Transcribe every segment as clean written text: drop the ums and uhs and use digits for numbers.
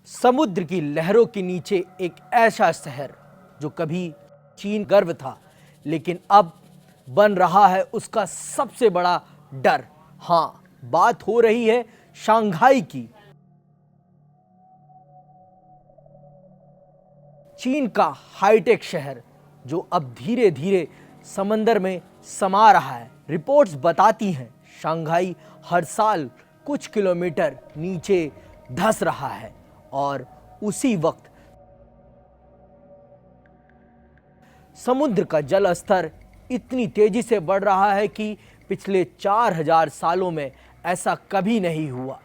समुद्र की लहरों के नीचे एक ऐसा शहर जो कभी चीन गर्व था, लेकिन अब बन रहा है उसका सबसे बड़ा डर। हाँ, बात हो रही है शंघाई की। चीन का हाईटेक शहर जो अब धीरे धीरे समंदर में समा रहा है। रिपोर्ट्स बताती हैं शंघाई हर साल कुछ किलोमीटर नीचे धंस रहा है और उसी वक्त समुद्र का जल स्तर इतनी तेजी से बढ़ रहा है कि पिछले 4000 सालों में ऐसा कभी नहीं हुआ।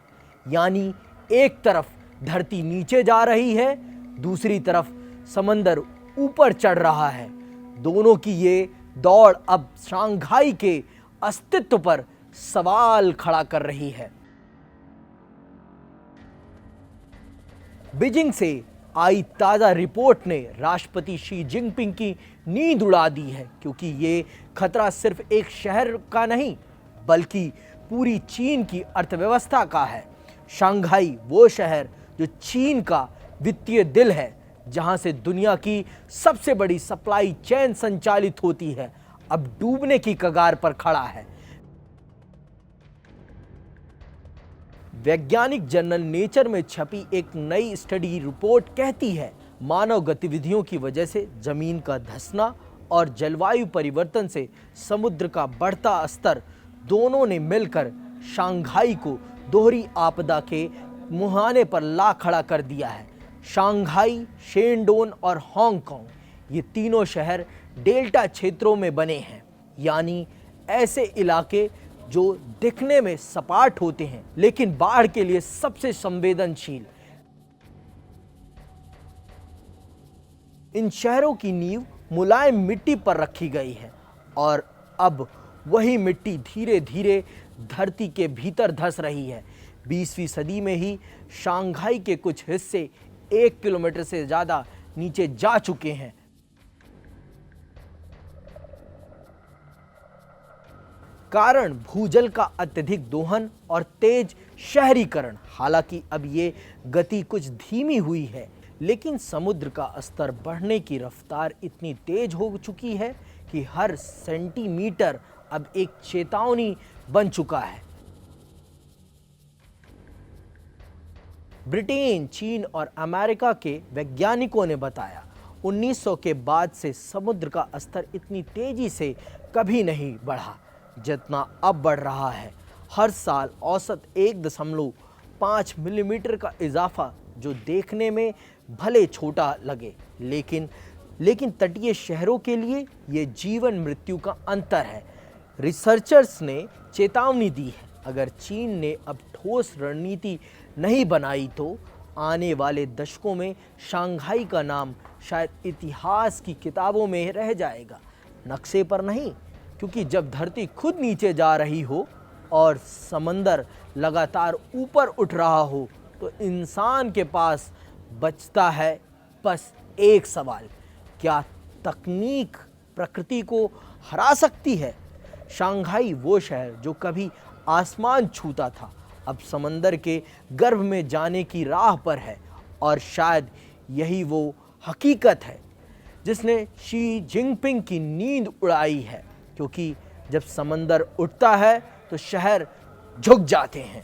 यानी एक तरफ धरती नीचे जा रही है, दूसरी तरफ समंदर ऊपर चढ़ रहा है। दोनों की ये दौड़ अब शंघाई के अस्तित्व पर सवाल खड़ा कर रही है। बीजिंग से आई ताजा रिपोर्ट ने राष्ट्रपति शी जिनपिंग की नींद उड़ा दी है, क्योंकि ये खतरा सिर्फ एक शहर का नहीं बल्कि पूरी चीन की अर्थव्यवस्था का है। शंघाई वो शहर जो चीन का वित्तीय दिल है, जहां से दुनिया की सबसे बड़ी सप्लाई चेन संचालित होती है, अब डूबने की कगार पर खड़ा है। वैज्ञानिक जर्नल नेचर में छपी एक नई स्टडी रिपोर्ट कहती है, मानव गतिविधियों की वजह से जमीन का धंसना और जलवायु परिवर्तन से समुद्र का बढ़ता स्तर दोनों ने मिलकर शंघाई को दोहरी आपदा के मुहाने पर ला खड़ा कर दिया है। शंघाई, शेनडोन और हांगकांग ये तीनों शहर डेल्टा क्षेत्रों में बने हैं, यानी ऐसे इलाके जो दिखने में सपाट होते हैं लेकिन बाढ़ के लिए सबसे संवेदनशील। इन शहरों की नींव मुलायम मिट्टी पर रखी गई है और अब वही मिट्टी धीरे धीरे धरती के भीतर धंस रही है। 20वीं सदी में ही शंघाई के कुछ हिस्से 1 किलोमीटर से ज्यादा नीचे जा चुके हैं। कारण भूजल का अत्यधिक दोहन और तेज शहरीकरण। हालांकि अब ये गति कुछ धीमी हुई है, लेकिन समुद्र का स्तर बढ़ने की रफ्तार इतनी तेज हो चुकी है कि हर सेंटीमीटर अब एक चेतावनी बन चुका है। ब्रिटेन, चीन और अमेरिका के वैज्ञानिकों ने बताया 1900 के बाद से समुद्र का स्तर इतनी तेजी से कभी नहीं बढ़ा जितना अब बढ़ रहा है। हर साल औसत 1.5 मिलीमीटर का इजाफा, जो देखने में भले छोटा लगे, लेकिन तटीय शहरों के लिए ये जीवन मृत्यु का अंतर है। रिसर्चर्स ने चेतावनी दी है, अगर चीन ने अब ठोस रणनीति नहीं बनाई तो आने वाले दशकों में शंघाई का नाम शायद इतिहास की किताबों में रह जाएगा, नक्शे पर नहीं। क्योंकि जब धरती खुद नीचे जा रही हो और समंदर लगातार ऊपर उठ रहा हो, तो इंसान के पास बचता है बस एक सवाल, क्या तकनीक प्रकृति को हरा सकती है? शंघाई वो शहर जो कभी आसमान छूता था, अब समंदर के गर्भ में जाने की राह पर है। और शायद यही वो हकीकत है जिसने शी जिनपिंग की नींद उड़ाई है, क्योंकि जब समंदर उठता है तो शहर झुक जाते हैं।